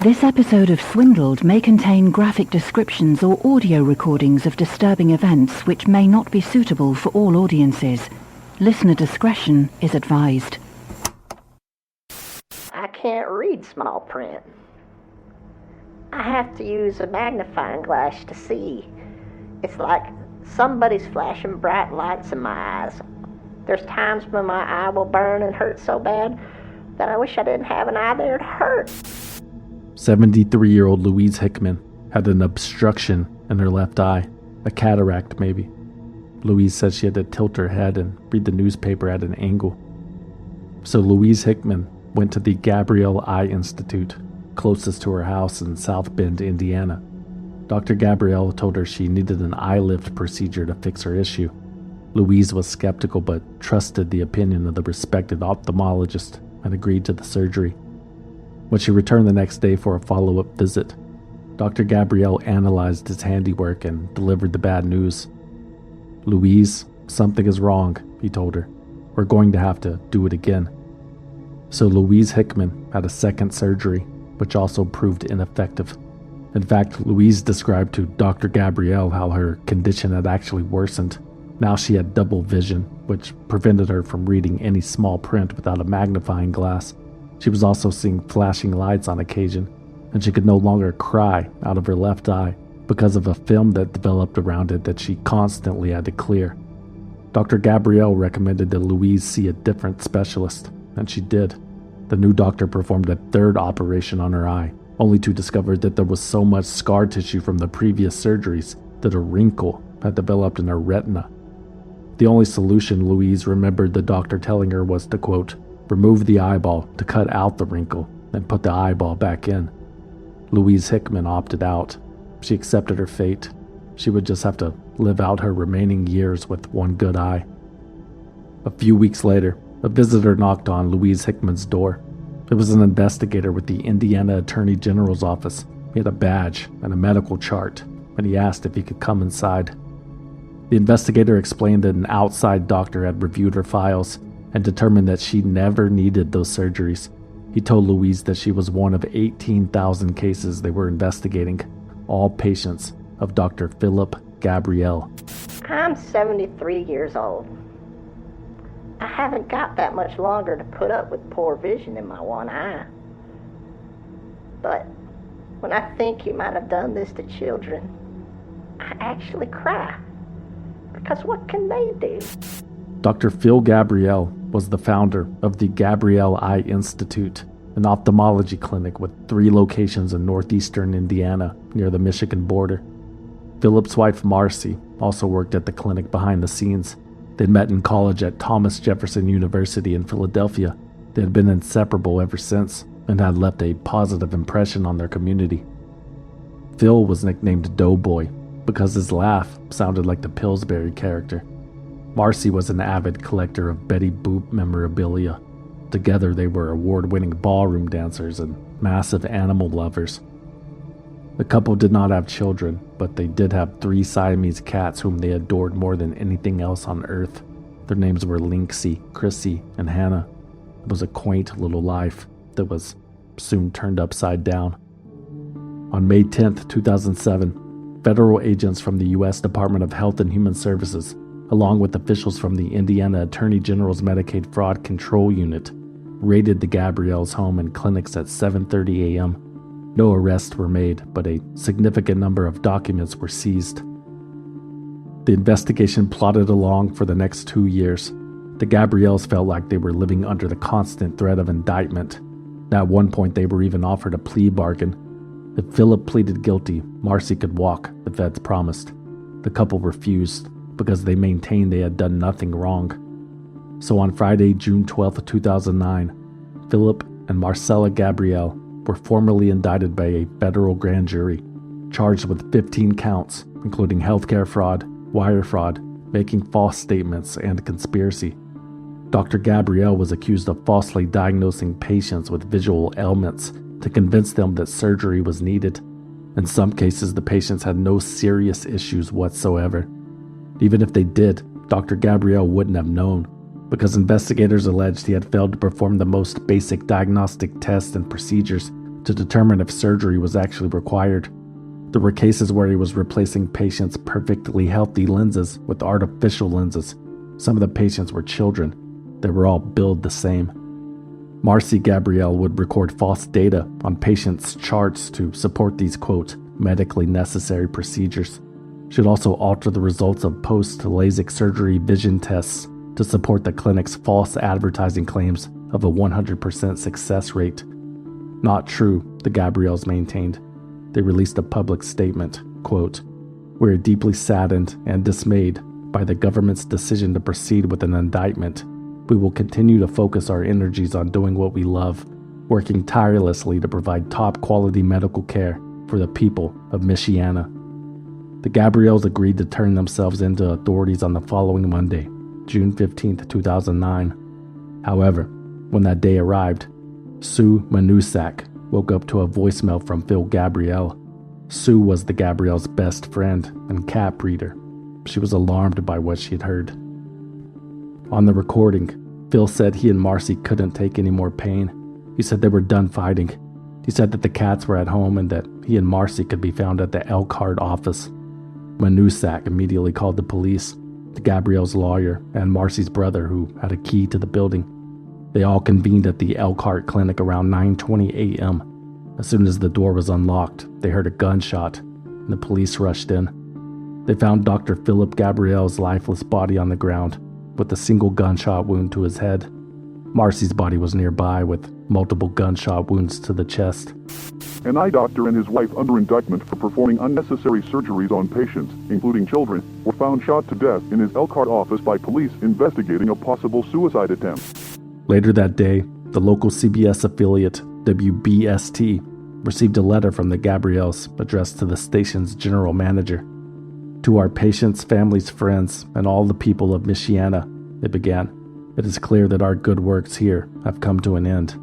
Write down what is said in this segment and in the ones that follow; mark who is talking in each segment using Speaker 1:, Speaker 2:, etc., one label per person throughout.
Speaker 1: This episode of Swindled may contain graphic descriptions or audio recordings of disturbing events which may not be suitable for all audiences. Listener discretion is advised.
Speaker 2: I can't read small print. I have to use a magnifying glass to see. It's like somebody's flashing bright lights in my eyes. There's times when my eye will burn and hurt so bad that I wish I didn't have an eye there to hurt.
Speaker 3: 73-year-old Louise Hickman had an obstruction in her left eye, a cataract maybe. Louise said she had to tilt her head and read the newspaper at an angle. So Louise Hickman went to the Gabriel Eye Institute, closest to her house in South Bend, Indiana. Dr. Gabriele told her she needed an eye lift procedure to fix her issue. Louise was skeptical but trusted the opinion of the respected ophthalmologist and agreed to the surgery. When she returned the next day for a follow-up visit, Dr. Gabriele analyzed his handiwork and delivered the bad news. "Louise, something is wrong," he told her. "We're going to have to do it again." So Louise Hickman had a second surgery, which also proved ineffective. In fact, Louise described to Dr. Gabriele how her condition had actually worsened. Now she had double vision, which prevented her from reading any small print without a magnifying glass. She was also seeing flashing lights on occasion, and she could no longer cry out of her left eye because of a film that developed around it that she constantly had to clear. Dr. Gabriele recommended that Louise see a different specialist, and she did. The new doctor performed a third operation on her eye, only to discover that there was so much scar tissue from the previous surgeries that a wrinkle had developed in her retina. The only solution Louise remembered the doctor telling her was to, quote, remove the eyeball to cut out the wrinkle and put the eyeball back in. Louise Hickman opted out. She accepted her fate. She would just have to live out her remaining years with one good eye. A few weeks later, a visitor knocked on Louise Hickman's door. It was an investigator with the Indiana Attorney General's office. He had a badge and a medical chart, and he asked if he could come inside. The investigator explained that an outside doctor had reviewed her files and determined that she never needed those surgeries. He told Louise that she was one of 18,000 cases they were investigating, all patients of Dr. Philip Gabriele.
Speaker 2: I'm 73 years old. I haven't got that much longer to put up with poor vision in my one eye. But when I think you might have done this to children, I actually cry. Because what can they do?
Speaker 3: Dr. Phil Gabriele was the founder of the Gabriel Eye Institute, an ophthalmology clinic with 3 locations in northeastern Indiana near the Michigan border. Philip's wife Marcy also worked at the clinic behind the scenes. They'd met in college at Thomas Jefferson University in Philadelphia. They had been inseparable ever since and had left a positive impression on their community. Phil was nicknamed Doughboy because his laugh sounded like the Pillsbury character. Marcy was an avid collector of Betty Boop memorabilia. Together they were award-winning ballroom dancers and massive animal lovers. The couple did not have children, but they did have 3 Siamese cats whom they adored more than anything else on earth. Their names were Lynxie, Chrissy, and Hannah. It was a quaint little life that was soon turned upside down. On May 10th, 2007, federal agents from the U.S. Department of Health and Human Services, along with officials from the Indiana Attorney General's Medicaid Fraud Control Unit, raided the Gabriele's home and clinics at 7:30 a.m. No arrests were made, but a significant number of documents were seized. The investigation plodded along for the next 2 years. The Gabrieles felt like they were living under the constant threat of indictment. At one point, they were even offered a plea bargain. If Philip pleaded guilty, Marcy could walk, the feds promised. The couple refused because they maintained they had done nothing wrong. So on Friday, June 12, 2009, Philip and Marcella Gabriele were formally indicted by a federal grand jury, charged with 15 counts, including healthcare fraud, wire fraud, making false statements, and conspiracy. Dr. Gabriele was accused of falsely diagnosing patients with visual ailments to convince them that surgery was needed. In some cases, the patients had no serious issues whatsoever. Even if they did, Dr. Gabriele wouldn't have known, because investigators alleged he had failed to perform the most basic diagnostic tests and procedures to determine if surgery was actually required. There were cases where he was replacing patients' perfectly healthy lenses with artificial lenses. Some of the patients were children. They were all billed the same. Marcella Gabriele would record false data on patients' charts to support these, quote, medically necessary procedures. She'd also alter the results of post-LASIK surgery vision tests to support the clinic's false advertising claims of a 100% success rate. Not true, the Gabrieles maintained. They released a public statement, quote, "We are deeply saddened and dismayed by the government's decision to proceed with an indictment. We will continue to focus our energies on doing what we love, working tirelessly to provide top-quality medical care for the people of Michiana." The Gabrieles agreed to turn themselves in to authorities on the following Monday, June 15, 2009. However, when that day arrived, Sue Manusak woke up to a voicemail from Phil Gabriele. Sue was the Gabrieles' best friend and cat breeder. She was alarmed by what she had heard. On the recording, Phil said he and Marcy couldn't take any more pain. He said they were done fighting. He said that the cats were at home and that he and Marcy could be found at the Elkhart office. Manusak immediately called the police, the Gabrieles' lawyer, and Marcy's brother, who had a key to the building. They all convened at the Elkhart clinic around 9:20 a.m. As soon as the door was unlocked, they heard a gunshot, and the police rushed in. They found Dr. Philip Gabriele's lifeless body on the ground, with a single gunshot wound to his head. Marcy's body was nearby, with multiple gunshot wounds to the chest.
Speaker 4: An eye doctor and his wife under indictment for performing unnecessary surgeries on patients, including children, were found shot to death in his Elkhart office by police investigating a possible suicide attempt.
Speaker 3: Later that day, the local CBS affiliate, WBST, received a letter from the Gabrieles addressed to the station's general manager. "To our patients, families, friends, and all the people of Michiana," it began, "it is clear that our good works here have come to an end."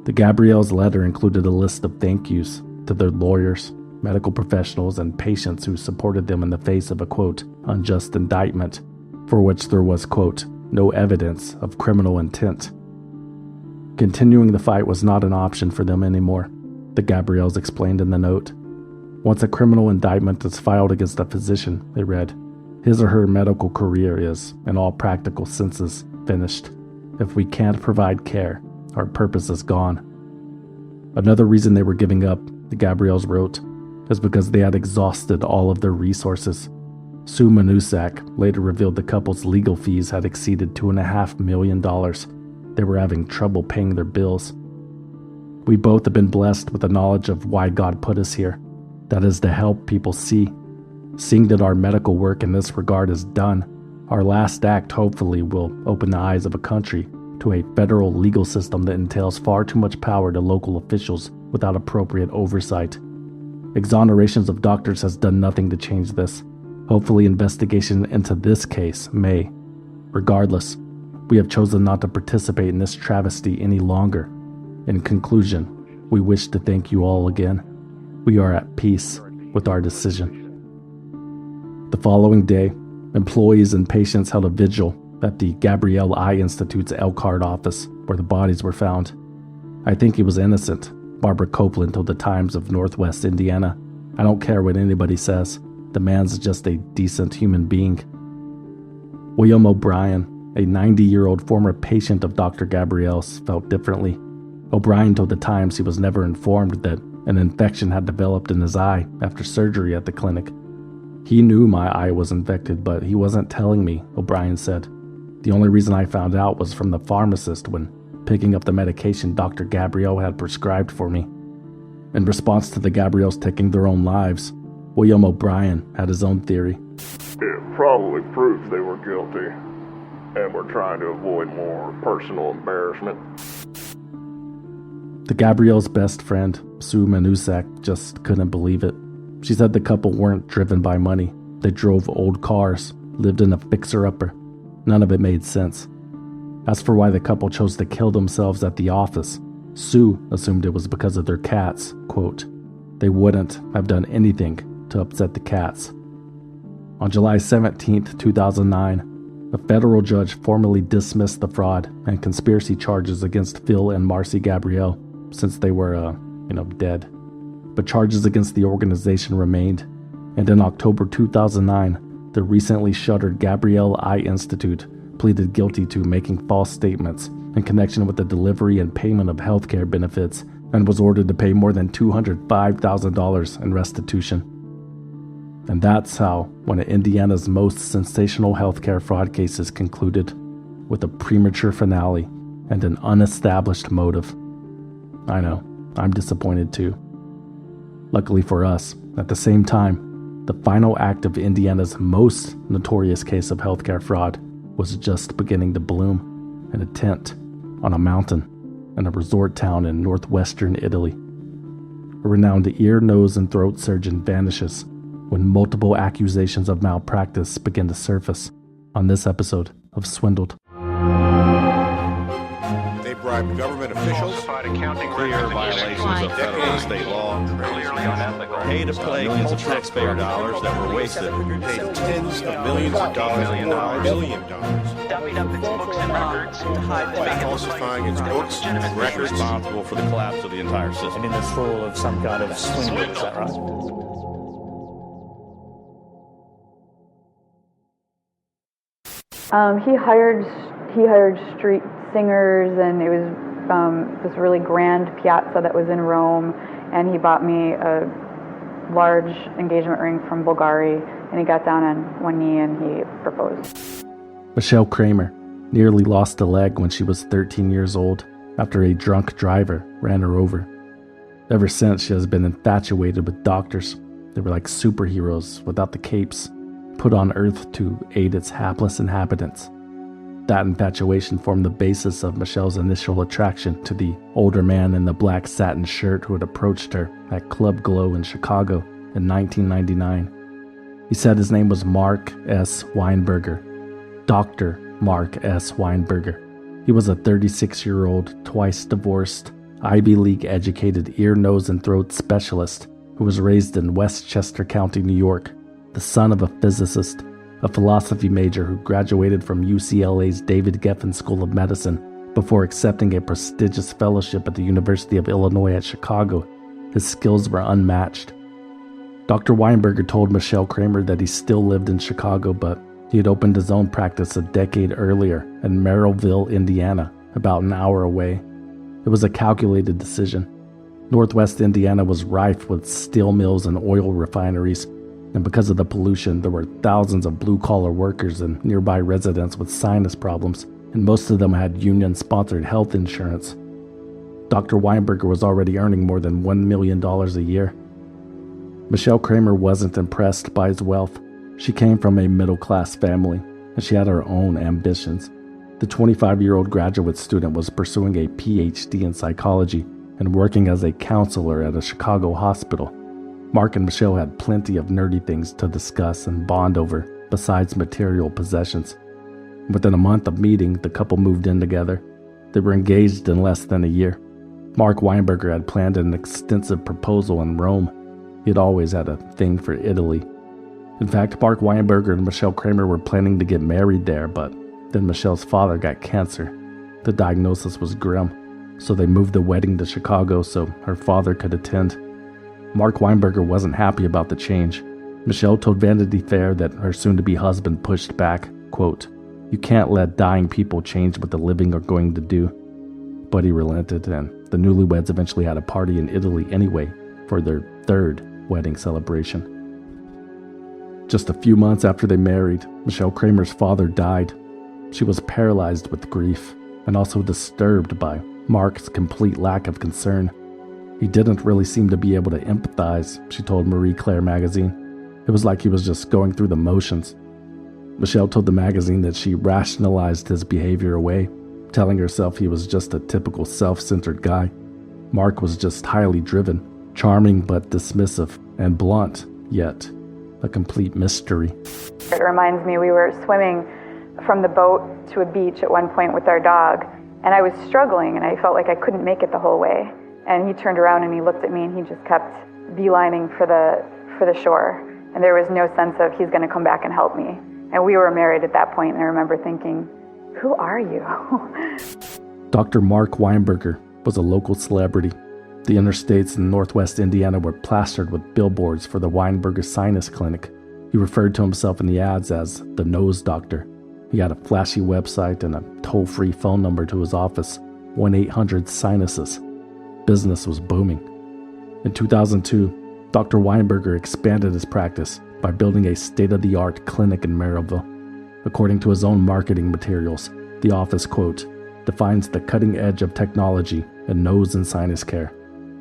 Speaker 3: The Gabrieles' letter included a list of thank yous to their lawyers, medical professionals, and patients who supported them in the face of a, quote, unjust indictment, for which there was, quote, no evidence of criminal intent. Continuing the fight was not an option for them anymore, the Gabrieles explained in the note. Once a criminal indictment is filed against a physician, they read, his or her medical career is, in all practical senses, finished. If we can't provide care, our purpose is gone. Another reason they were giving up, the Gabrieles wrote, is because they had exhausted all of their resources. Sue Manusak later revealed the couple's legal fees had exceeded $2.5 million. They were having trouble paying their bills. We both have been blessed with the knowledge of why God put us here. That is to help people see. Seeing that our medical work in this regard is done, our last act hopefully will open the eyes of a country to a federal legal system that entails far too much power to local officials without appropriate oversight. Exonerations of doctors has done nothing to change this. Hopefully investigation into this case may. Regardless, we have chosen not to participate in this travesty any longer. In conclusion, we wish to thank you all again. We are at peace with our decision. The following day, employees and patients held a vigil at the Gabriel Eye Institute's Elkhart office where the bodies were found. I think he was innocent, Barbara Copeland told the Times of Northwest Indiana. I don't care what anybody says. The man's just a decent human being. William O'Brien, a 90-year-old former patient of Dr. Gabriele's, felt differently. O'Brien told the Times he was never informed that an infection had developed in his eye after surgery at the clinic. He knew my eye was infected, but he wasn't telling me, O'Brien said. The only reason I found out was from the pharmacist when picking up the medication Dr. Gabriele had prescribed for me. In response to the Gabrieles taking their own lives, William O'Brien had his own theory.
Speaker 4: It probably proves they were guilty, and we're trying to avoid more personal embarrassment.
Speaker 3: The Gabrieles' best friend, Sue Manusak, just couldn't believe it. She said the couple weren't driven by money. They drove old cars, lived in a fixer-upper. None of it made sense. As for why the couple chose to kill themselves at the office, Sue assumed it was because of their cats, quote, they wouldn't have done anything to upset the cats. On July 17, 2009, a federal judge formally dismissed the fraud and conspiracy charges against Phil and Marcella Gabriele since they were dead. But charges against the organization remained, and in October 2009, the recently shuttered Gabriel Eye Institute pleaded guilty to making false statements in connection with the delivery and payment of healthcare benefits and was ordered to pay more than $205,000 in restitution. And that's how one of Indiana's most sensational healthcare fraud cases concluded, with a premature finale and an unestablished motive. I know, I'm disappointed too. Luckily for us, at the same time, the final act of Indiana's most notorious case of healthcare fraud was just beginning to bloom in a tent on a mountain in a resort town in northwestern Italy. A renowned ear, nose, and throat surgeon vanishes when multiple accusations of malpractice begin to surface on this episode of Swindled.
Speaker 5: They bribed government officials,
Speaker 6: clear violations of federal and state law, pay to play millions of taxpayer dollars that were wasted,
Speaker 5: paid tens of millions of dollars, $1 million,
Speaker 7: dummied up its books and records to hide the big
Speaker 5: falsifying its books and records.
Speaker 6: responsible for the collapse of the entire system.
Speaker 8: In this role of some kind of swindler, is that right?
Speaker 9: He hired street singers, and it was this really grand piazza that was in Rome, and he bought me a large engagement ring from Bulgari, and he got down on one knee and he proposed.
Speaker 3: Michelle Kramer nearly lost a leg when she was 13 years old after a drunk driver ran her over. Ever since, she has been infatuated with doctors. They were like superheroes without the capes, put on Earth to aid its hapless inhabitants. That infatuation formed the basis of Michelle's initial attraction to the older man in the black satin shirt who had approached her at Club Glow in Chicago in 1999. He said his name was Mark S. Weinberger, Dr. Mark S. Weinberger. He was a 36-year-old, twice divorced, Ivy League-educated ear, nose, and throat specialist who was raised in Westchester County, New York, the son of a physicist, a philosophy major who graduated from UCLA's David Geffen School of Medicine before accepting a prestigious fellowship at the University of Illinois at Chicago. His skills were unmatched. Dr. Weinberger told Michelle Kramer that he still lived in Chicago, but he had opened his own practice a decade earlier in Merrillville, Indiana, about an hour away. It was a calculated decision. Northwest Indiana was rife with steel mills and oil refineries, and because of the pollution, there were thousands of blue-collar workers and nearby residents with sinus problems, and most of them had union-sponsored health insurance. Dr. Weinberger was already earning more than $1 million a year. Michelle Kramer wasn't impressed by his wealth. She came from a middle-class family, and she had her own ambitions. The 25-year-old graduate student was pursuing a PhD in psychology and working as a counselor at a Chicago hospital. Mark and Michelle had plenty of nerdy things to discuss and bond over, besides material possessions. Within a month of meeting, the couple moved in together. They were engaged in less than a year. Mark Weinberger had planned an extensive proposal in Rome. He had always had a thing for Italy. In fact, Mark Weinberger and Michelle Kramer were planning to get married there, but then Michelle's father got cancer. The diagnosis was grim, so they moved the wedding to Chicago so her father could attend. Mark Weinberger wasn't happy about the change. Michelle told Vanity Fair that her soon-to-be husband pushed back, quote, "You can't let dying people change what the living are going to do." But he relented, and the newlyweds eventually had a party in Italy anyway for their third wedding celebration. Just a few months after they married, Michelle Kramer's father died. She was paralyzed with grief and also disturbed by Mark's complete lack of concern. He didn't really seem to be able to empathize, she told Marie Claire magazine. It was like he was just going through the motions. Michelle told the magazine that she rationalized his behavior away, telling herself he was just a typical self-centered guy. Mark was just highly driven, charming but dismissive, and blunt, yet a complete mystery.
Speaker 9: It reminds me, we were swimming from the boat to a beach at one point with our dog, and I was struggling, and I felt like I couldn't make it the whole way. And he turned around and he looked at me, and he just kept beelining for the shore. And there was no sense of he's going to come back and help me. And we were married at that point, and I remember thinking, who are you?
Speaker 3: Dr. Mark Weinberger was a local celebrity. The interstates in northwest Indiana were plastered with billboards for the Weinberger Sinus Clinic. He referred to himself in the ads as the nose doctor. He had a flashy website and a toll-free phone number to his office, 1-800-SINUSES. Business was booming. In 2002, Dr. Weinberger expanded his practice by building a state-of-the-art clinic in Maryville. According to his own marketing materials, the office, quote, defines the cutting edge of technology in nose and sinus care.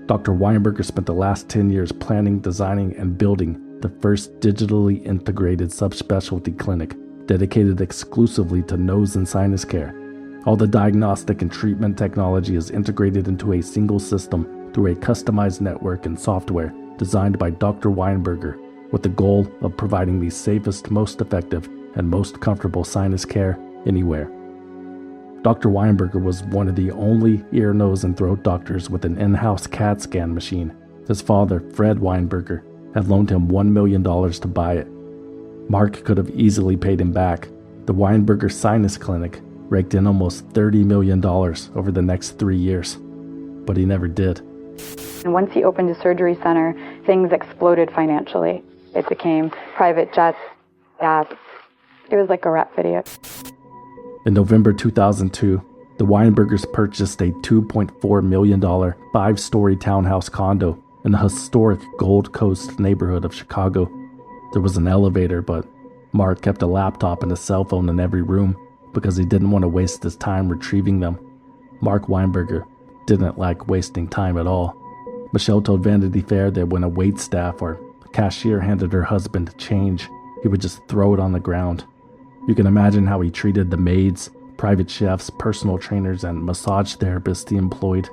Speaker 3: Dr. Weinberger spent the last 10 years planning, designing, and building the first digitally integrated subspecialty clinic dedicated exclusively to nose and sinus care. All the diagnostic and treatment technology is integrated into a single system through a customized network and software designed by Dr. Weinberger with the goal of providing the safest, most effective, and most comfortable sinus care anywhere. Dr. Weinberger was one of the only ear, nose, and throat doctors with an in-house CAT scan machine. His father, Fred Weinberger, had loaned him $1 million to buy it. Mark could have easily paid him back. The Weinberger Sinus Clinic raked in almost $30 million over the next 3 years, but he never did.
Speaker 9: And once he opened a surgery center, things exploded financially. It became private jets, yachts. It was like a rap video.
Speaker 3: In November 2002, the Weinbergers purchased a $2.4 million 5-story townhouse condo in the historic Gold Coast neighborhood of Chicago. There was an elevator, but Mark kept a laptop and a cell phone in every room because he didn't want to waste his time retrieving them. Mark Weinberger didn't like wasting time at all. Michelle told Vanity Fair that when a waitstaff or a cashier handed her husband change, he would just throw it on the ground. You can imagine how he treated the maids, private chefs, personal trainers, and massage therapists he employed.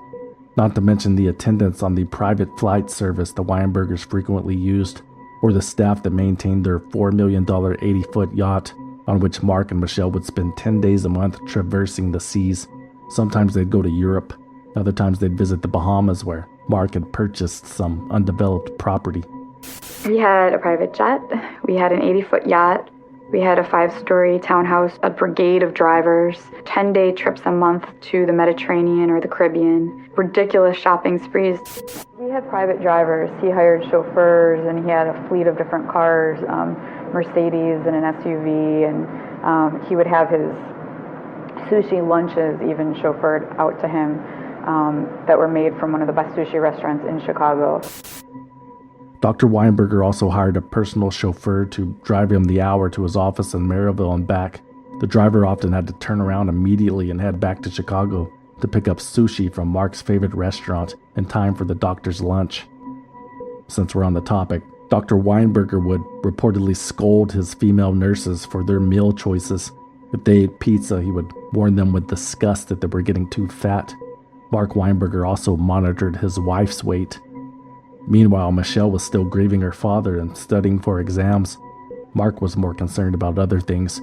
Speaker 3: Not to mention the attendants on the private flight service the Weinbergers frequently used, or the staff that maintained their $4 million 80-foot yacht on which Mark and Michelle would spend 10 days a month traversing the seas. Sometimes they'd go to Europe. Other times they'd visit the Bahamas where Mark had purchased some undeveloped property.
Speaker 9: We had a private jet. We had an 80-foot yacht. We had a 5-story townhouse, a brigade of drivers, 10-day trips a month to the Mediterranean or the Caribbean, ridiculous shopping sprees. He had private drivers. He hired chauffeurs, and he had a fleet of different cars, Mercedes and an SUV, and he would have his sushi lunches even chauffeured out to him that were made from one of the best sushi restaurants in Chicago.
Speaker 3: Dr. Weinberger also hired a personal chauffeur to drive him the hour to his office in Maryville and back. The driver often had to turn around immediately and head back to Chicago to pick up sushi from Mark's favorite restaurant in time for the doctor's lunch. Since we're on the topic, Dr. Weinberger would reportedly scold his female nurses for their meal choices. If they ate pizza, he would warn them with disgust that they were getting too fat. Mark Weinberger also monitored his wife's weight. Meanwhile, Michelle was still grieving her father and studying for exams. Mark was more concerned about other things.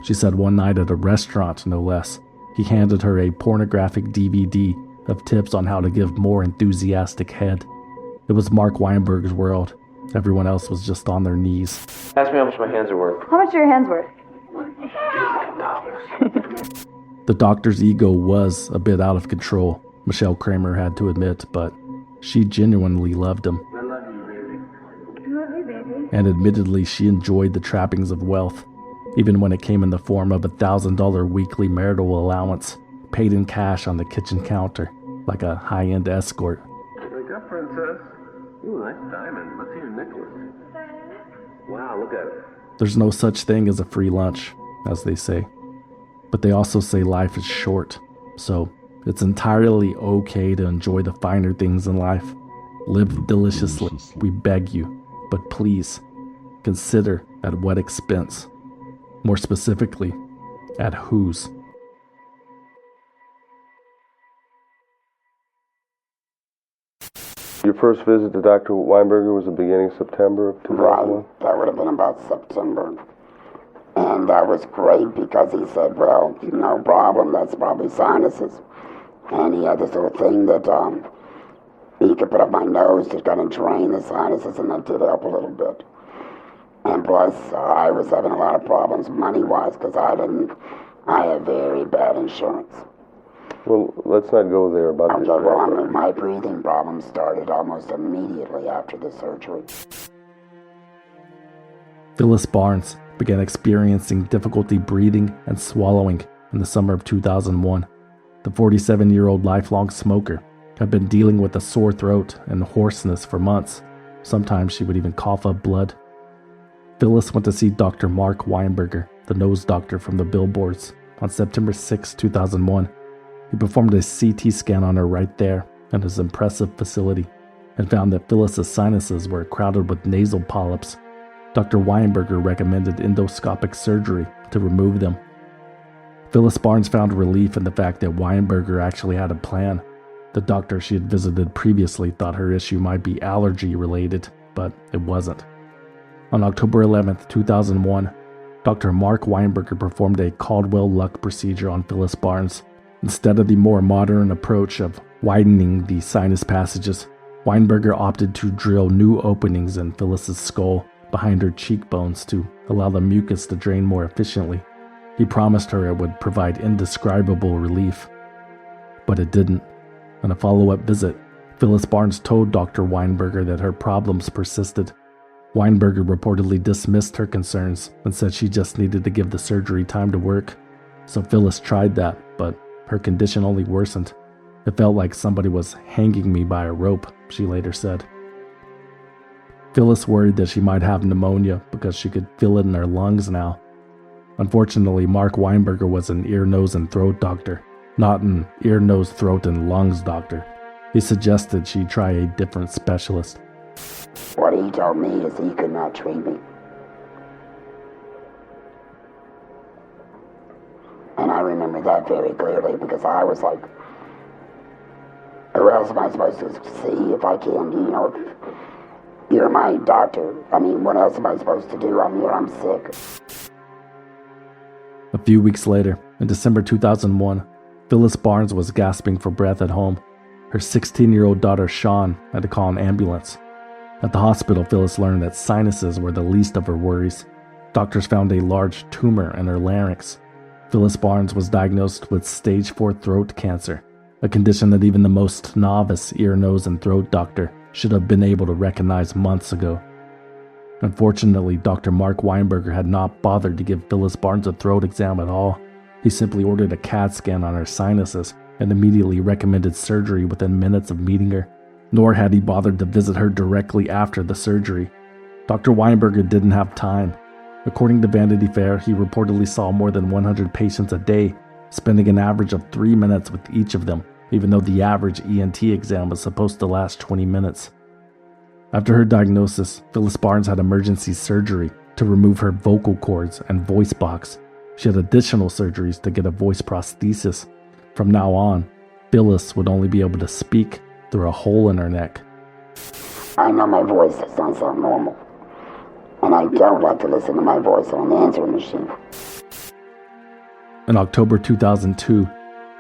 Speaker 3: She said one night at a restaurant, no less, he handed her a pornographic DVD of tips on how to give more enthusiastic head. It was Mark Weinberger's world. Everyone else was just on their knees.
Speaker 10: Ask me how much my hands are worth.
Speaker 9: How much are your hands worth?
Speaker 3: The doctor's ego was a bit out of control, Michelle Kramer had to admit, but she genuinely loved him.
Speaker 10: I love you, baby.
Speaker 9: I love you, baby.
Speaker 3: And admittedly, she enjoyed the trappings of wealth, even when it came in the form of a $1,000 weekly marital allowance, paid in cash on the kitchen counter, like a high-end escort.
Speaker 10: Wake up, princess. Ooh, nice diamond. Let's see your necklace. Wow, look at it.
Speaker 3: There's no such thing as a free lunch, as they say. But they also say life is short, so it's entirely okay to enjoy the finer things in life. Live deliciously, we beg you, but please, consider at what expense. More specifically, at whose.
Speaker 10: Your first visit to Dr. Weinberger was the beginning of September of 2001?
Speaker 11: Right, that would have been about September. And that was great because he said, well, no problem, that's probably sinuses. And he had this little thing that he could put up my nose to kind of drain the sinuses, and that did help a little bit. And plus, I was having a lot of problems money-wise because I had very bad insurance.
Speaker 10: Well, let's not go there about
Speaker 11: okay, well, my breathing problems started almost immediately after the surgery.
Speaker 3: Phyllis Barnes began experiencing difficulty breathing and swallowing in the summer of 2001. The 47-year-old lifelong smoker had been dealing with a sore throat and hoarseness for months. Sometimes she would even cough up blood. Phyllis went to see Dr. Mark Weinberger, the nose doctor from the billboards, on September 6, 2001. He performed a CT scan on her right there in his impressive facility and found that Phyllis's sinuses were crowded with nasal polyps. Dr. Weinberger recommended endoscopic surgery to remove them. Phyllis Barnes found relief in the fact that Weinberger actually had a plan. The doctor she had visited previously thought her issue might be allergy-related, but it wasn't. On October 11, 2001, Dr. Mark Weinberger performed a Caldwell-Luck procedure on Phyllis Barnes. Instead of the more modern approach of widening the sinus passages, Weinberger opted to drill new openings in Phyllis's skull behind her cheekbones to allow the mucus to drain more efficiently. He promised her it would provide indescribable relief. But it didn't. On a follow-up visit, Phyllis Barnes told Dr. Weinberger that her problems persisted. Weinberger reportedly dismissed her concerns and said she just needed to give the surgery time to work. So Phyllis tried that, but her condition only worsened. It felt like somebody was hanging me by a rope, she later said. Phyllis worried that she might have pneumonia because she could feel it in her lungs now. Unfortunately, Mark Weinberger was an ear, nose, and throat doctor, not an ear, nose, throat, and lungs doctor. He suggested she try a different specialist.
Speaker 11: What he told me is he could not treat me. And I remember that very clearly because I was like, who else am I supposed to see if I can, you're my doctor. I mean, what else am I supposed to do? I'm here, I'm sick.
Speaker 3: A few weeks later, in December 2001, Phyllis Barnes was gasping for breath at home. Her 16-year-old daughter, Sean, had to call an ambulance. At the hospital, Phyllis learned that sinuses were the least of her worries. Doctors found a large tumor in her larynx. Phyllis Barnes was diagnosed with stage 4 throat cancer, a condition that even the most novice ear, nose, and throat doctor should have been able to recognize months ago. Unfortunately, Dr. Mark Weinberger had not bothered to give Phyllis Barnes a throat exam at all. He simply ordered a CAT scan on her sinuses and immediately recommended surgery within minutes of meeting her. Nor had he bothered to visit her directly after the surgery. Dr. Weinberger didn't have time. According to Vanity Fair, he reportedly saw more than 100 patients a day, spending an average of 3 minutes with each of them, even though the average ENT exam was supposed to last 20 minutes. After her diagnosis, Phyllis Barnes had emergency surgery to remove her vocal cords and voice box. She had additional surgeries to get a voice prosthesis. From now on, Phyllis would only be able to speak through a hole in her neck.
Speaker 11: I know my voice doesn't sound normal, and I don't like to listen to my voice on an answering machine.
Speaker 3: In October 2002,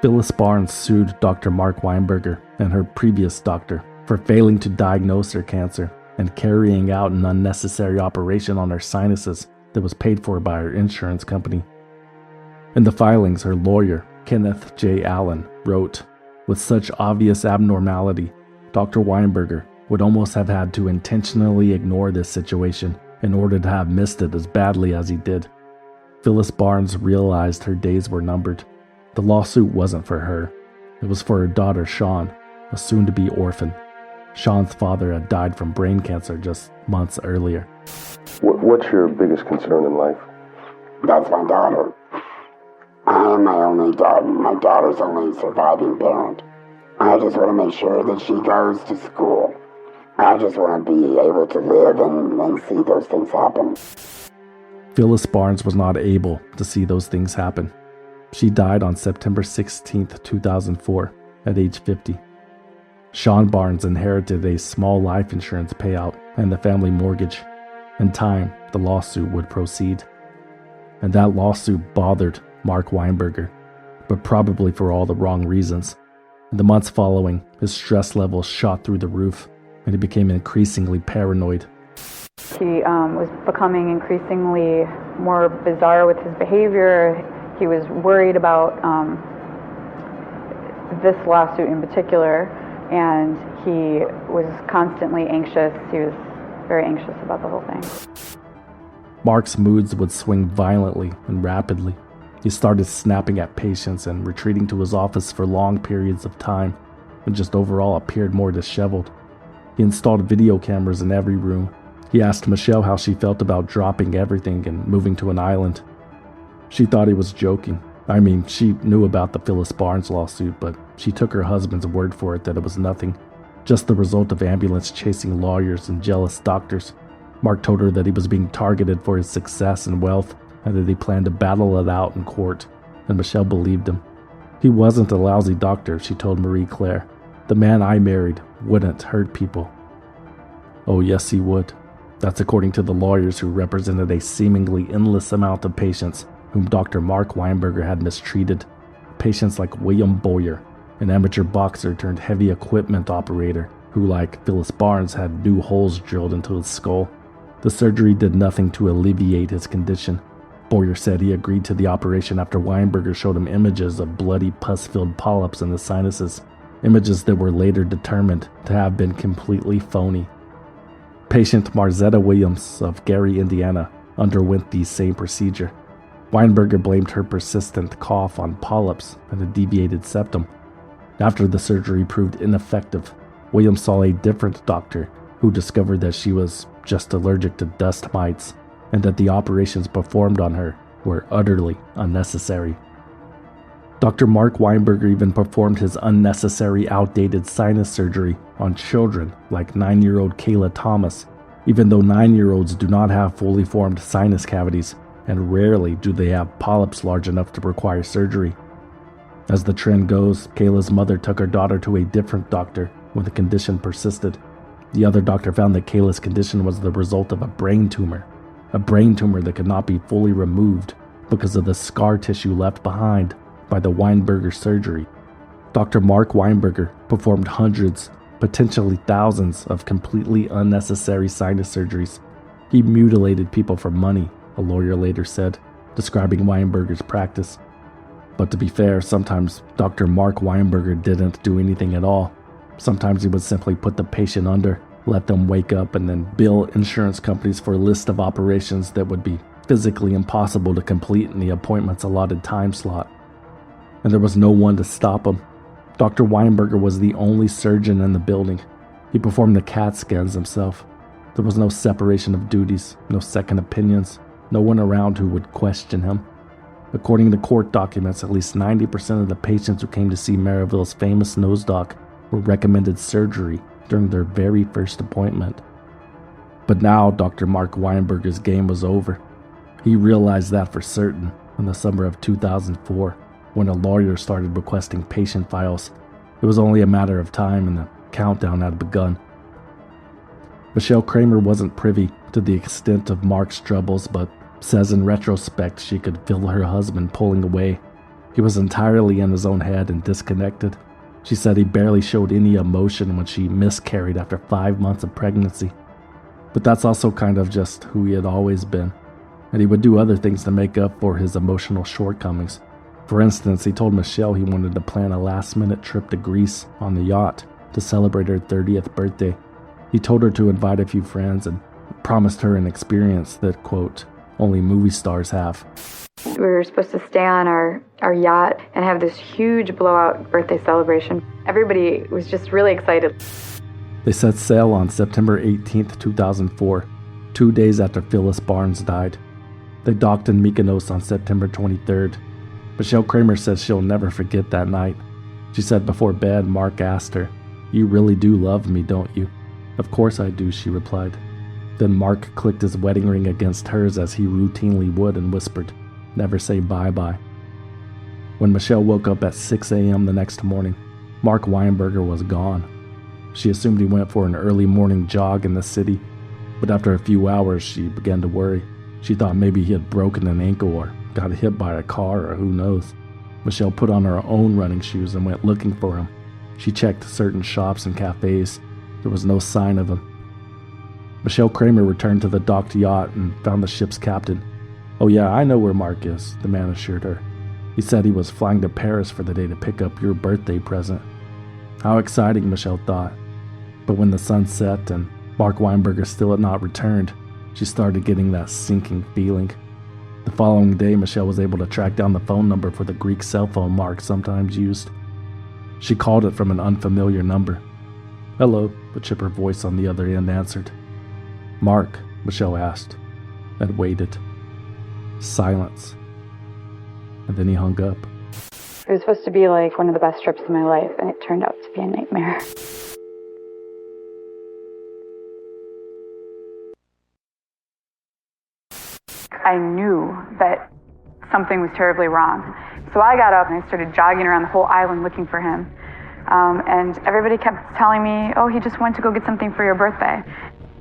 Speaker 3: Phyllis Barnes sued Dr. Mark Weinberger and her previous doctor for failing to diagnose her cancer and carrying out an unnecessary operation on her sinuses that was paid for by her insurance company. In the filings, her lawyer, Kenneth J. Allen, wrote, "With such obvious abnormality, Dr. Weinberger would almost have had to intentionally ignore this situation in order to have missed it as badly as he did." Phyllis Barnes realized her days were numbered. The lawsuit wasn't for her. It was for her daughter, Sean, a soon-to-be orphan. Sean's father had died from brain cancer just months earlier.
Speaker 10: What's your biggest concern in life?
Speaker 11: That's my daughter. I am my only daughter, my daughter's only surviving parent. I just want to make sure that she goes to school. I just want to be able to live and see those things happen.
Speaker 3: Phyllis Barnes was not able to see those things happen. She died on September 16, 2004, at age 50. Sean Barnes inherited a small life insurance payout and the family mortgage. In time, the lawsuit would proceed. And that lawsuit bothered Mark Weinberger, but probably for all the wrong reasons. In the months following, his stress levels shot through the roof, and he became increasingly paranoid.
Speaker 9: He was becoming increasingly more bizarre with his behavior. He was worried about this lawsuit in particular, and he was constantly anxious. He was very anxious about the whole thing.
Speaker 3: Mark's moods would swing violently and rapidly. He started snapping at patients and retreating to his office for long periods of time, and just overall appeared more disheveled. He installed video cameras in every room. He asked Michelle how she felt about dropping everything and moving to an island. She thought he was joking. I mean, she knew about the Phyllis Barnes lawsuit, but she took her husband's word for it that it was nothing, just the result of ambulance-chasing lawyers and jealous doctors. Mark told her that he was being targeted for his success and wealth, and that he planned to battle it out in court, and Michelle believed him. He wasn't a lousy doctor, she told Marie Claire. The man I married wouldn't hurt people. Oh yes, he would. That's according to the lawyers who represented a seemingly endless amount of patients whom Dr. Mark Weinberger had mistreated. Patients like William Boyer, an amateur boxer turned heavy equipment operator, who, like Phyllis Barnes, had new holes drilled into his skull. The surgery did nothing to alleviate his condition. Boyer said he agreed to the operation after Weinberger showed him images of bloody pus-filled polyps in the sinuses, images that were later determined to have been completely phony. Patient Marcella Williams of Gary, Indiana, underwent the same procedure. Weinberger blamed her persistent cough on polyps and a deviated septum. After the surgery proved ineffective, Williams saw a different doctor who discovered that she was just allergic to dust mites and that the operations performed on her were utterly unnecessary. Dr. Mark Weinberger even performed his unnecessary, outdated sinus surgery on children like 9-year-old Kayla Thomas, even though 9-year-olds do not have fully formed sinus cavities, and rarely do they have polyps large enough to require surgery. As the trend goes, Kayla's mother took her daughter to a different doctor when the condition persisted. The other doctor found that Kayla's condition was the result of a brain tumor that could not be fully removed because of the scar tissue left behind by the Weinberger surgery. Dr. Mark Weinberger performed hundreds, potentially thousands, of completely unnecessary sinus surgeries. He mutilated people for money, a lawyer later said, describing Weinberger's practice. But to be fair, sometimes Dr. Mark Weinberger didn't do anything at all. Sometimes he would simply put the patient under, let them wake up, and then bill insurance companies for a list of operations that would be physically impossible to complete in the appointment's allotted time slot. And there was no one to stop him. Dr. Weinberger was the only surgeon in the building. He performed the CAT scans himself. There was no separation of duties, no second opinions, no one around who would question him. According to court documents, at least 90% of the patients who came to see Maryville's famous nose doc were recommended surgery during their very first appointment. But now Dr. Mark Weinberger's game was over. He realized that for certain in the summer of 2004, when a lawyer started requesting patient files. It was only a matter of time and the countdown had begun. Michelle Kramer wasn't privy to the extent of Mark's troubles, but says in retrospect she could feel her husband pulling away. He was entirely in his own head and disconnected. She said he barely showed any emotion when she miscarried after 5 months of pregnancy. But that's also kind of just who he had always been, and he would do other things to make up for his emotional shortcomings. For instance, he told Michelle he wanted to plan a last-minute trip to Greece on the yacht to celebrate her 30th birthday. He told her to invite a few friends and promised her an experience that, quote, only movie stars have.
Speaker 9: We were supposed to stay on our yacht and have this huge blowout birthday celebration. Everybody was just really excited.
Speaker 3: They set sail on September 18th, 2004, 2 days after Phyllis Barnes died. They docked in Mykonos on September 23rd. Michelle Kramer says she'll never forget that night. She said before bed, Mark asked her, "You really do love me, don't you?" "Of course I do," she replied. Then Mark clicked his wedding ring against hers as he routinely would and whispered, "Never say bye-bye." When Michelle woke up at 6 a.m. the next morning, Mark Weinberger was gone. She assumed he went for an early morning jog in the city, but after a few hours she began to worry. She thought maybe he had broken an ankle or got hit by a car or who knows. Michelle put on her own running shoes and went looking for him. She checked certain shops and cafes. There was no sign of him. Michelle Kramer returned to the docked yacht and found the ship's captain. "Oh yeah, I know where Mark is," the man assured her. He said he was flying to Paris for the day to pick up your birthday present. How exciting, Michelle thought. But when the sun set and Mark Weinberger still had not returned, she started getting that sinking feeling. The following day, Michelle was able to track down the phone number for the Greek cell phone Mark sometimes used. She called it from an unfamiliar number. "Hello," the chipper voice on the other end answered. "Mark?" Michelle asked, and waited. Silence. And then he hung up.
Speaker 9: It was supposed to be like one of the best trips of my life, and it turned out to be a nightmare. I knew that something was terribly wrong. So I got up and I started jogging around the whole island looking for him. And everybody kept telling me, "Oh, he just went to go get something for your birthday."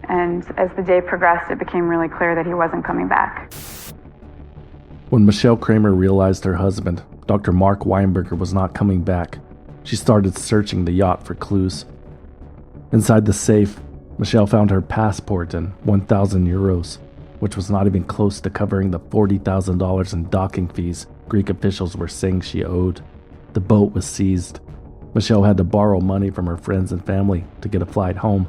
Speaker 9: And as the day progressed, it became really clear that he wasn't coming back.
Speaker 3: When Michelle Kramer realized her husband, Dr. Mark Weinberger, was not coming back, she started searching the yacht for clues. Inside the safe, Michelle found her passport and 1,000 euros, which was not even close to covering the $40,000 in docking fees Greek officials were saying she owed. The boat was seized. Michelle had to borrow money from her friends and family to get a flight home.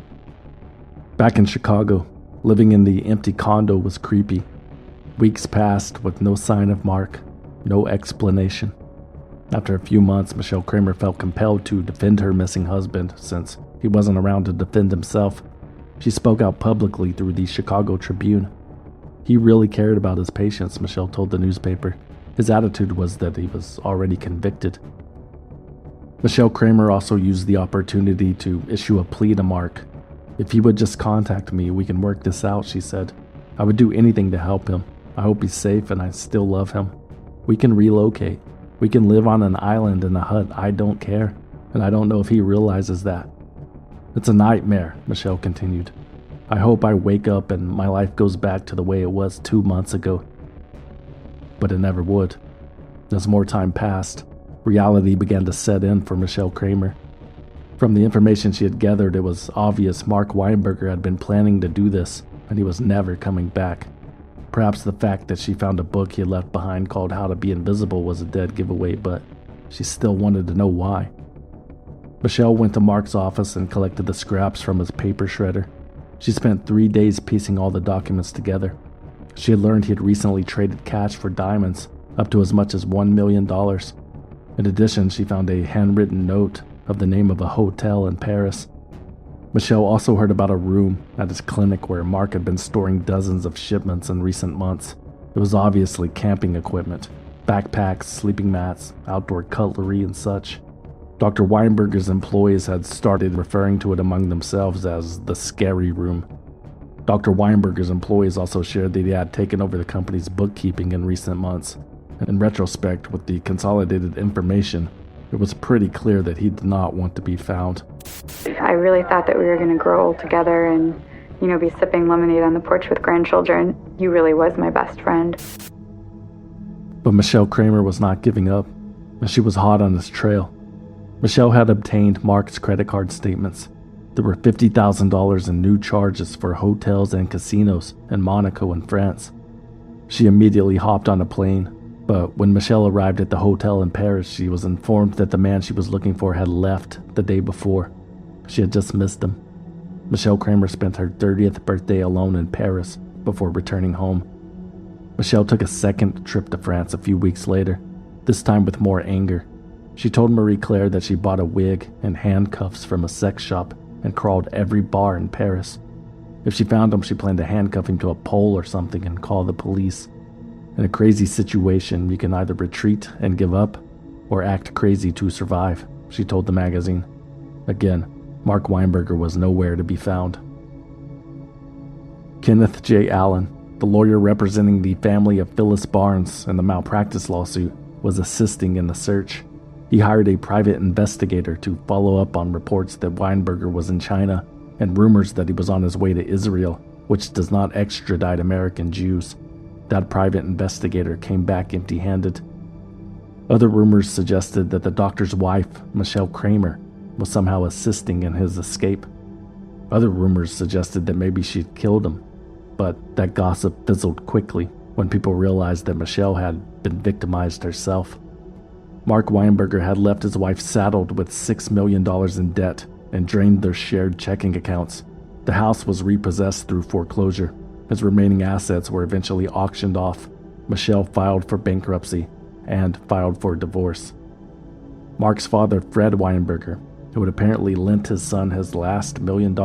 Speaker 3: Back in Chicago, living in the empty condo was creepy. Weeks passed with no sign of Mark, no explanation. After a few months, Michelle Kramer felt compelled to defend her missing husband since he wasn't around to defend himself. She spoke out publicly through the Chicago Tribune. He really cared about his patients, Michelle told the newspaper. His attitude was that he was already convicted. Michelle Kramer also used the opportunity to issue a plea to Mark. "If he would just contact me, we can work this out," she said. "I would do anything to help him. I hope he's safe and I still love him. We can relocate. We can live on an island in a hut. I don't care. And I don't know if he realizes that." "It's a nightmare," Michelle continued. "I hope I wake up and my life goes back to the way it was 2 months ago." But it never would. As more time passed, reality began to set in for Michelle Kramer. From the information she had gathered, it was obvious Mark Weinberger had been planning to do this, and he was never coming back. Perhaps the fact that she found a book he had left behind called How to Be Invisible was a dead giveaway, but she still wanted to know why. Michelle went to Mark's office and collected the scraps from his paper shredder. She spent 3 days piecing all the documents together. She had learned he had recently traded cash for diamonds, up to as much as $1 million. In addition, she found a handwritten note of the name of a hotel in Paris. Michelle also heard about a room at his clinic where Mark had been storing dozens of shipments in recent months. It was obviously camping equipment, backpacks, sleeping mats, outdoor cutlery, and such. Dr. Weinberger's employees had started referring to it among themselves as the scary room. Dr. Weinberger's employees also shared that he had taken over the company's bookkeeping in recent months. In retrospect, with the consolidated information, it was pretty clear that he did not want to be found.
Speaker 9: I really thought that we were going to grow old together and, be sipping lemonade on the porch with grandchildren. He really was my best friend.
Speaker 3: But Michelle Kramer was not giving up, and she was hot on his trail. Michelle had obtained Mark's credit card statements. There were $50,000 in new charges for hotels and casinos in Monaco and France. She immediately hopped on a plane, but when Michelle arrived at the hotel in Paris, she was informed that the man she was looking for had left the day before. She had just missed him. Michelle Kramer spent her 30th birthday alone in Paris before returning home. Michelle took a second trip to France a few weeks later, this time with more anger. She told Marie Claire that she bought a wig and handcuffs from a sex shop and crawled every bar in Paris. If she found him, she planned to handcuff him to a pole or something and call the police. In a crazy situation, you can either retreat and give up, or act crazy to survive, she told the magazine. Again, Mark Weinberger was nowhere to be found. Kenneth J. Allen, the lawyer representing the family of Phyllis Barnes in the malpractice lawsuit, was assisting in the search. He hired a private investigator to follow up on reports that Weinberger was in China and rumors that he was on his way to Israel, which does not extradite American Jews. That private investigator came back empty-handed. Other rumors suggested that the doctor's wife, Michelle Kramer, was somehow assisting in his escape. Other rumors suggested that maybe she'd killed him, but that gossip fizzled quickly when people realized that Michelle had been victimized herself. Mark Weinberger had left his wife saddled with $6 million in debt and drained their shared checking accounts. The house was repossessed through foreclosure. His remaining assets were eventually auctioned off. Michelle filed for bankruptcy and filed for divorce. Mark's father, Fred Weinberger, who had apparently lent his son his last $1 million,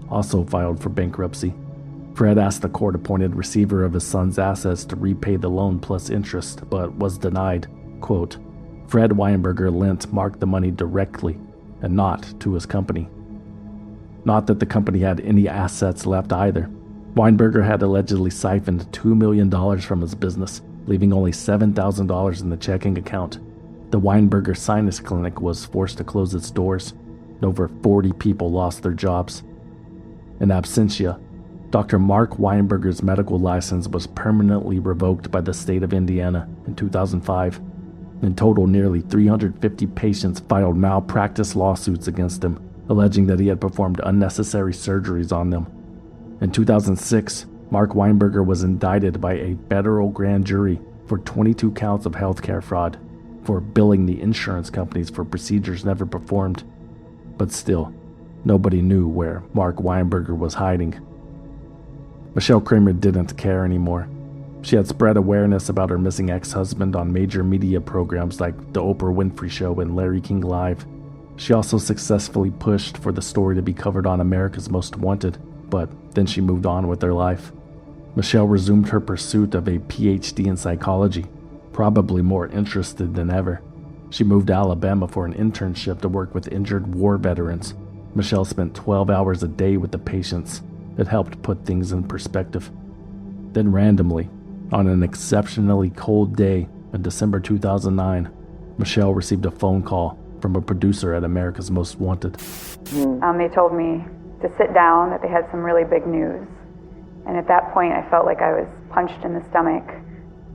Speaker 3: also filed for bankruptcy. Fred asked the court-appointed receiver of his son's assets to repay the loan plus interest, but was denied. Quote, Fred Weinberger lent Mark the money directly and not to his company. Not that the company had any assets left either. Weinberger had allegedly siphoned $2 million from his business, leaving only $7,000 in the checking account. The Weinberger Sinus Clinic was forced to close its doors, and over 40 people lost their jobs. In absentia, Dr. Mark Weinberger's medical license was permanently revoked by the state of Indiana in 2005. In total, nearly 350 patients filed malpractice lawsuits against him, alleging that he had performed unnecessary surgeries on them. In 2006, Mark Weinberger was indicted by a federal grand jury for 22 counts of healthcare fraud, for billing the insurance companies for procedures never performed. But still, nobody knew where Mark Weinberger was hiding. Michelle Kramer didn't care anymore. She had spread awareness about her missing ex-husband on major media programs like The Oprah Winfrey Show and Larry King Live. She also successfully pushed for the story to be covered on America's Most Wanted, but then she moved on with her life. Michelle resumed her pursuit of a PhD in psychology, probably more interested than ever. She moved to Alabama for an internship to work with injured war veterans. Michelle spent 12 hours a day with the patients. It helped put things in perspective. Then randomly, on an exceptionally cold day in December 2009, Michelle received a phone call from a producer at America's Most Wanted.
Speaker 9: They told me to sit down, that they had some really big news. And at that point, I felt like I was punched in the stomach.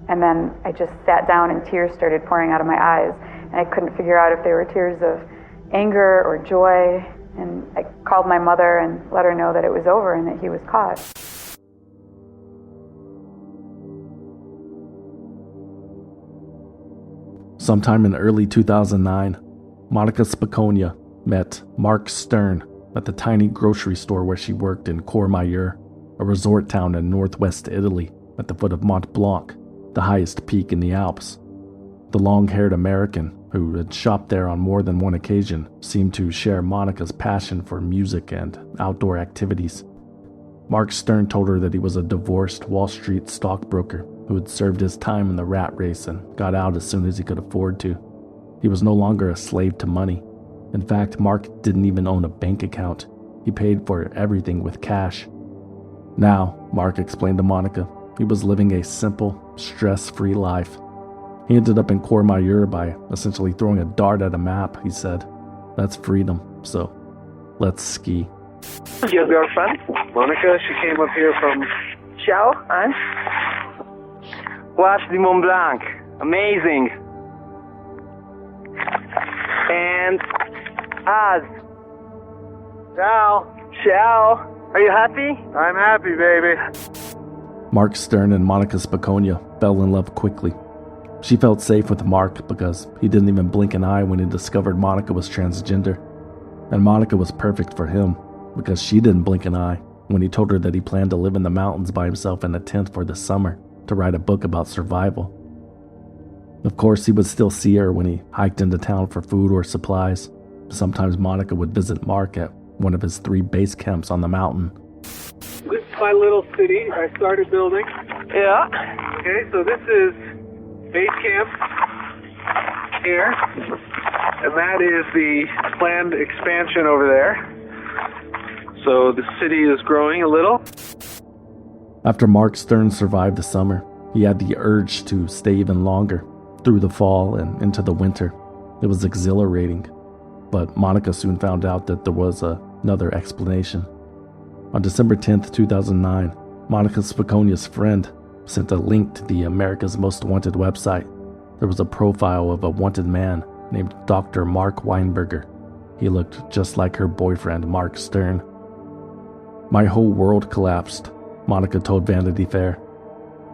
Speaker 9: And then I just sat down and tears started pouring out of my eyes. And I couldn't figure out if they were tears of anger or joy. And I called my mother and let her know that it was over and that he was caught.
Speaker 3: Sometime in early 2009, Monica Spicogna met Mark Stern at the tiny grocery store where she worked in Courmayeur, a resort town in northwest Italy at the foot of Mont Blanc, the highest peak in the Alps. The long-haired American, who had shopped there on more than one occasion, seemed to share Monica's passion for music and outdoor activities. Mark Stern told her that he was a divorced Wall Street stockbroker who had served his time in the rat race and got out as soon as he could afford to. He was no longer a slave to money. In fact, Mark didn't even own a bank account. He paid for everything with cash. Now, Mark explained to Monica, he was living a simple, stress-free life. He ended up in Courmayeur by essentially throwing a dart at a map, he said. That's freedom, so let's ski.
Speaker 10: Your girlfriend, Monica, she came up here from...
Speaker 7: Ciao, hein? Watch the Mont Blanc. Amazing. And Az. Ciao. Ciao. Are you happy?
Speaker 10: I'm happy, baby.
Speaker 3: Mark Stern and Monica Spicogna fell in love quickly. She felt safe with Mark because he didn't even blink an eye when he discovered Monica was transgender. And Monica was perfect for him because she didn't blink an eye when he told her that he planned to live in the mountains by himself in a tent for the summer to write a book about survival. Of course, he would still see her when he hiked into town for food or supplies. Sometimes Monica would visit Mark at one of his 3 base camps on the mountain.
Speaker 10: This is my little city I started building.
Speaker 7: Yeah.
Speaker 10: Okay, so this is base camp here, and that is the planned expansion over there. So the city is growing a little.
Speaker 3: After Mark Stern survived the summer, he had the urge to stay even longer, through the fall and into the winter. It was exhilarating, but Monica soon found out that there was another explanation. On December 10th, 2009, Monica Spicogna's friend sent a link to the America's Most Wanted website. There was a profile of a wanted man named Dr. Mark Weinberger. He looked just like her boyfriend, Mark Stern. My whole world collapsed, Monica told Vanity Fair.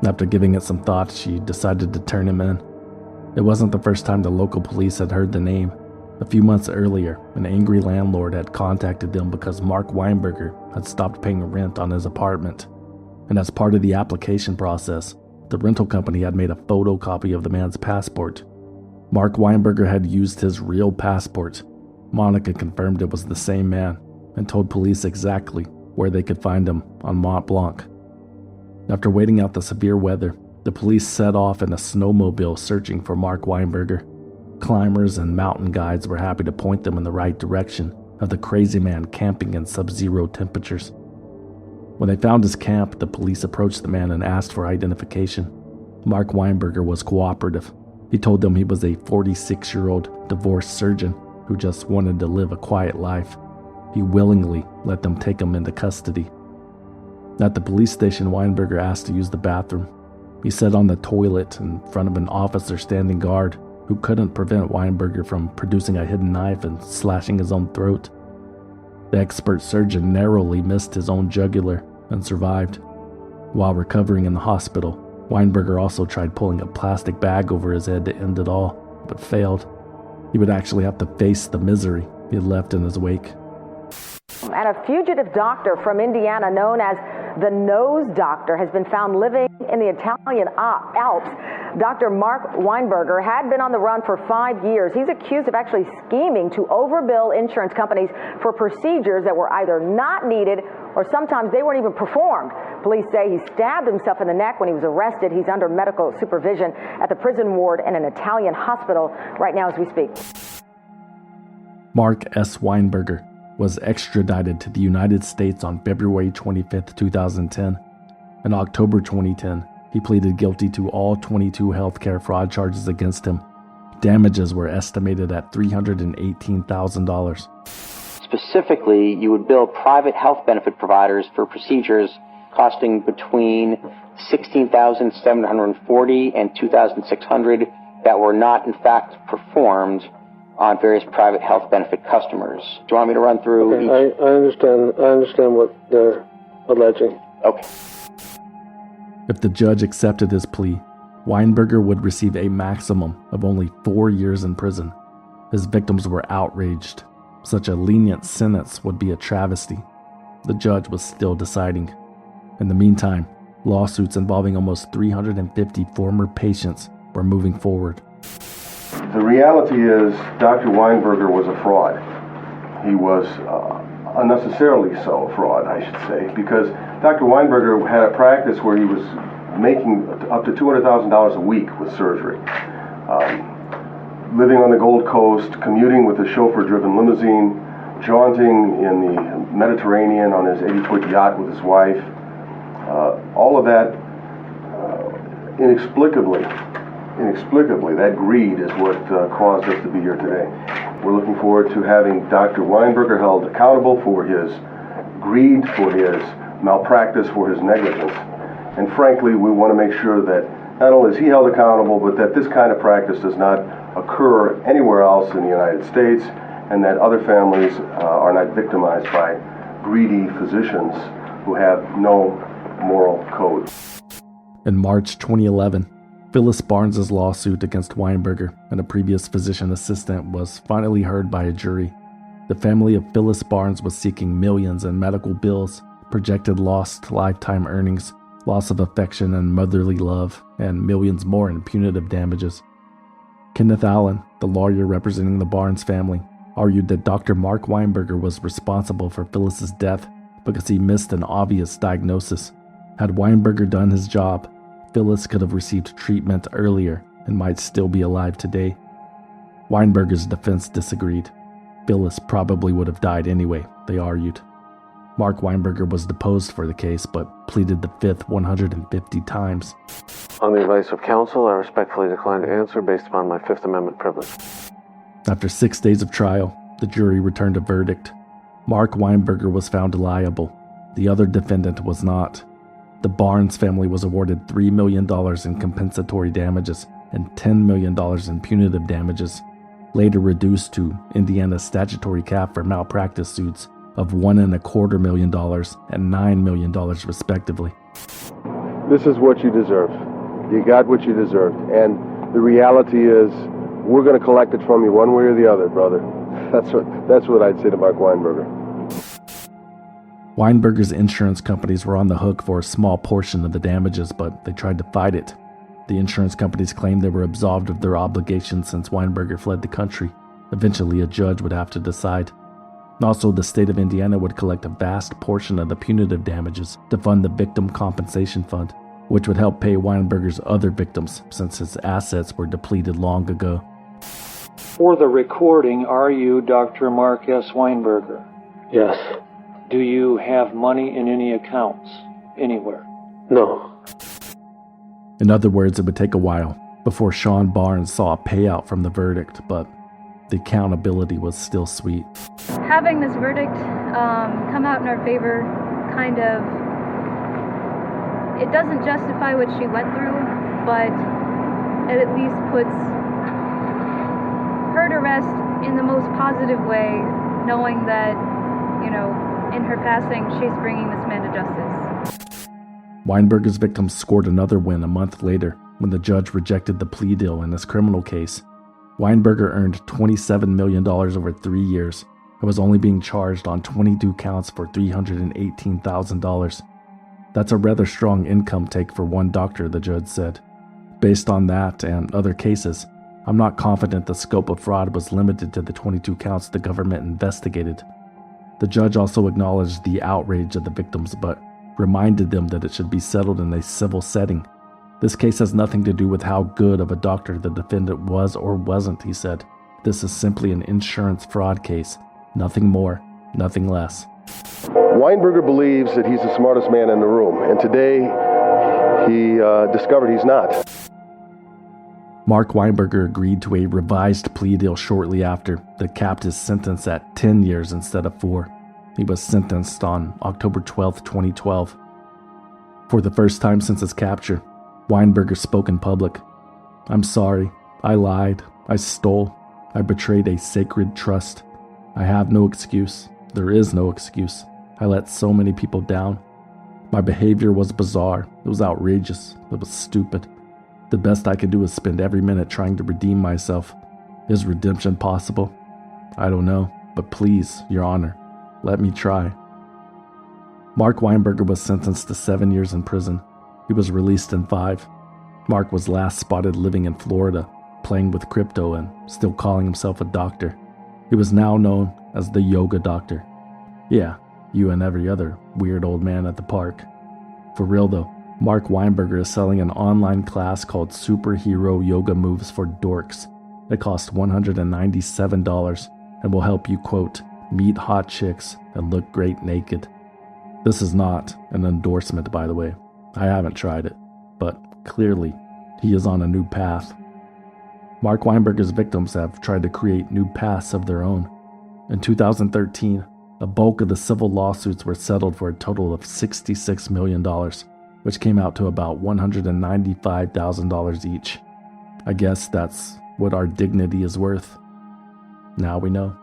Speaker 3: After giving it some thought, she decided to turn him in. It wasn't the first time the local police had heard the name. A few months earlier, an angry landlord had contacted them because Mark Weinberger had stopped paying rent on his apartment. And as part of the application process, the rental company had made a photocopy of the man's passport. Mark Weinberger had used his real passport. Monica confirmed it was the same man and told police exactly where they could find him on Mont Blanc. After waiting out the severe weather, the police set off in a snowmobile searching for Mark Weinberger. Climbers and mountain guides were happy to point them in the right direction of the crazy man camping in sub-zero temperatures. When they found his camp, the police approached the man and asked for identification. Mark Weinberger was cooperative. He told them he was a 46-year-old divorced surgeon who just wanted to live a quiet life. He willingly let them take him into custody. At the police station, Weinberger asked to use the bathroom. He sat on the toilet in front of an officer standing guard who couldn't prevent Weinberger from producing a hidden knife and slashing his own throat. The expert surgeon narrowly missed his own jugular and survived. While recovering in the hospital, Weinberger also tried pulling a plastic bag over his head to end it all, but failed. He would actually have to face the misery he had left in his wake.
Speaker 12: And a fugitive doctor from Indiana known as the Nose Doctor has been found living in the Italian Alps. Dr. Mark Weinberger had been on the run for 5 years. He's accused of actually scheming to overbill insurance companies for procedures that were either not needed or sometimes they weren't even performed. Police say he stabbed himself in the neck when he was arrested. He's under medical supervision at the prison ward in an Italian hospital right now as we speak.
Speaker 3: Mark S. Weinberger was extradited to the United States on February 25, 2010. In October 2010, he pleaded guilty to all 22 healthcare fraud charges against him. Damages were estimated at $318,000.
Speaker 13: Specifically, you would bill private health benefit providers for procedures costing between $16,740 and $2,600 that were not in fact performed on various private health benefit customers. Do you want me to run through each?
Speaker 10: I understand what they're alleging.
Speaker 13: Okay.
Speaker 3: If the judge accepted his plea, Weinberger would receive a maximum of only 4 years in prison. His victims were outraged. Such a lenient sentence would be a travesty. The judge was still deciding. In the meantime, lawsuits involving almost 350 former patients were moving forward.
Speaker 14: The reality is Dr. Weinberger was a fraud. He was unnecessarily so a fraud, I should say, because Dr. Weinberger had a practice where he was making up to $200,000 a week with surgery. Living on the Gold Coast, commuting with a chauffeur-driven limousine, jaunting in the Mediterranean on his 80-foot yacht with his wife. All of that, inexplicably, that greed is what caused us to be here today. We're looking forward to having Dr. Weinberger held accountable for his greed, for his malpractice, for his negligence. And frankly, we want to make sure that not only is he held accountable, but that this kind of practice does not occur anywhere else in the United States, and that other families are not victimized by greedy physicians who have no moral code.
Speaker 3: In March 2011, Phyllis Barnes' lawsuit against Weinberger and a previous physician assistant was finally heard by a jury. The family of Phyllis Barnes was seeking millions in medical bills, projected lost lifetime earnings, loss of affection and motherly love, and millions more in punitive damages. Kenneth Allen, the lawyer representing the Barnes family, argued that Dr. Mark Weinberger was responsible for Phyllis's death because he missed an obvious diagnosis. Had Weinberger done his job, Phyllis could have received treatment earlier and might still be alive today. Weinberger's defense disagreed. Phyllis probably would have died anyway, they argued. Mark Weinberger was deposed for the case, but pleaded the fifth 150 times.
Speaker 10: On the advice of counsel, I respectfully decline to answer based upon my Fifth Amendment privilege.
Speaker 3: After 6 days of trial, the jury returned a verdict. Mark Weinberger was found liable. The other defendant was not. The Barnes family was awarded $3 million in compensatory damages and $10 million in punitive damages, later reduced to Indiana's statutory cap for malpractice suits of $1.25 million and $9 million respectively.
Speaker 14: This is what you deserve. You got what you deserved. And The reality is, we're going to collect it from you one way or the other, brother. That's what I'd say to Mark Weinberger.
Speaker 3: Weinberger's insurance companies were on the hook for a small portion of the damages, but they tried to fight it. The insurance companies claimed they were absolved of their obligations since Weinberger fled the country. Eventually, a judge would have to decide. Also, the state of Indiana would collect a vast portion of the punitive damages to fund the Victim Compensation Fund, which would help pay Weinberger's other victims since his assets were depleted long ago.
Speaker 15: For the recording, are you Dr. Mark S. Weinberger?
Speaker 16: Yes.
Speaker 15: Do you have money in any accounts anywhere?
Speaker 16: No.
Speaker 3: In other words, it would take a while before Sean Barnes saw a payout from the verdict, but the accountability was still sweet.
Speaker 17: Having this verdict come out in our favor kind of, it doesn't justify what she went through, but it at least puts her to rest in the most positive way, knowing that, in her passing, she's bringing this man to justice.
Speaker 3: Weinberger's victims scored another win a month later when the judge rejected the plea deal in his criminal case. Weinberger earned $27 million over 3 years and was only being charged on 22 counts for $318,000. That's a rather strong income take for one doctor, the judge said. Based on that and other cases, I'm not confident the scope of fraud was limited to the 22 counts the government investigated. The judge also acknowledged the outrage of the victims, but reminded them that it should be settled in a civil setting. This case has nothing to do with how good of a doctor the defendant was or wasn't, he said. This is simply an insurance fraud case. Nothing more, nothing less.
Speaker 14: Weinberger believes that he's the smartest man in the room, and today he discovered he's not.
Speaker 3: Mark Weinberger agreed to a revised plea deal shortly after that capped his sentence at 10 years instead of 4. He was sentenced on October 12, 2012. For the first time since his capture, Weinberger spoke in public. "I'm sorry. I lied. I stole. I betrayed a sacred trust. I have no excuse. There is no excuse. I let so many people down. My behavior was bizarre. It was outrageous. It was stupid. The best I could do is spend every minute trying to redeem myself. Is redemption possible? I don't know, but please, Your Honor, let me try." Mark Weinberger was sentenced to 7 years in prison. He was released in 5. Mark was last spotted living in Florida, playing with crypto and still calling himself a doctor. He was now known as the Yoga Doctor. Yeah, you and every other weird old man at the park. For real though, Mark Weinberger is selling an online class called Superhero Yoga Moves for Dorks. It costs $197 and will help you, quote, meet hot chicks and look great naked. This is not an endorsement, by the way. I haven't tried it, but clearly he is on a new path. Mark Weinberger's victims have tried to create new paths of their own. In 2013, a bulk of the civil lawsuits were settled for a total of $66 million, which came out to about $195,000 each. I guess that's what our dignity is worth. Now we know.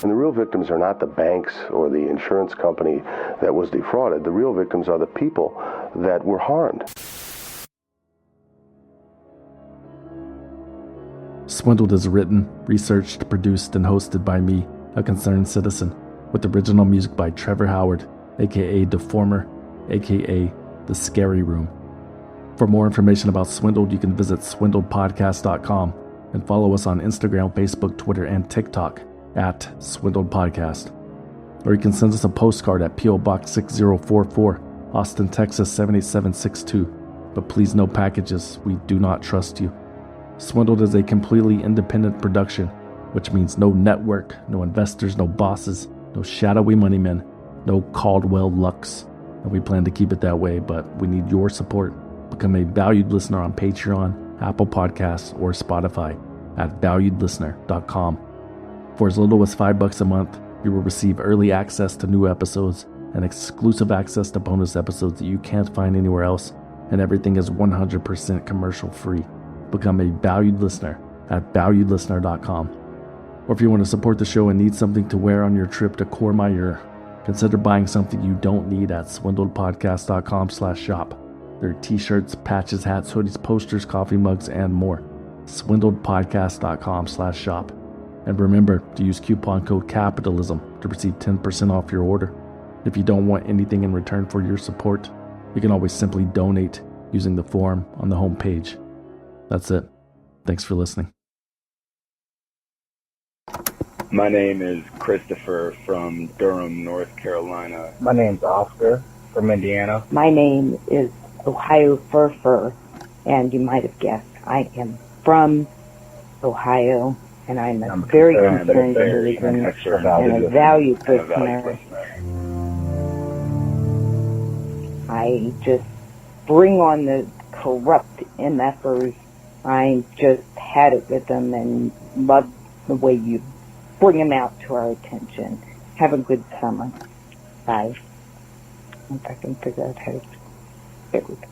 Speaker 14: And the real victims are not the banks or the insurance company that was defrauded. The real victims are the people that were harmed.
Speaker 3: Swindled is written, researched, produced, and hosted by me, a concerned citizen, with original music by Trevor Howard, aka Deformer, aka The Scary Room. For more information about Swindled, you can visit swindledpodcast.com and follow us on Instagram, Facebook, Twitter, and TikTok at Swindled Podcast. Or you can send us a postcard at P.O. Box 6044, Austin, Texas 78762. But please, no packages. We do not trust you. Swindled is a completely independent production, which means no network, no investors, no bosses, no shadowy money men, no Caldwell Lux. And we plan to keep it that way, but we need your support. Become a valued listener on Patreon, Apple Podcasts, or Spotify at valuedlistener.com. For as little as $5 a month, you will receive early access to new episodes and exclusive access to bonus episodes that you can't find anywhere else, and everything is 100% commercial free. Become a valued listener at valuedlistener.com. Or if you want to support the show and need something to wear on your trip to Courmayeur, consider buying something you don't need at swindledpodcast.com/shop. There are t-shirts, patches, hats, hoodies, posters, coffee mugs, and more. swindledpodcast.com/shop. And remember to use coupon code CAPITALISM to receive 10% off your order. If you don't want anything in return for your support, you can always simply donate using the form on the homepage. That's it. Thanks for listening.
Speaker 16: My name is Christopher from Durham, North Carolina.
Speaker 18: My name's Oscar from Indiana.
Speaker 19: My name is Ohio Fur, and you might have guessed I am from Ohio, and I'm a very concerned citizen and a valued listener. I just bring on the corrupt MFers. I just had it with them and love the way you bring them out to our attention. Have a good summer. Bye. If I can figure out how to get with it.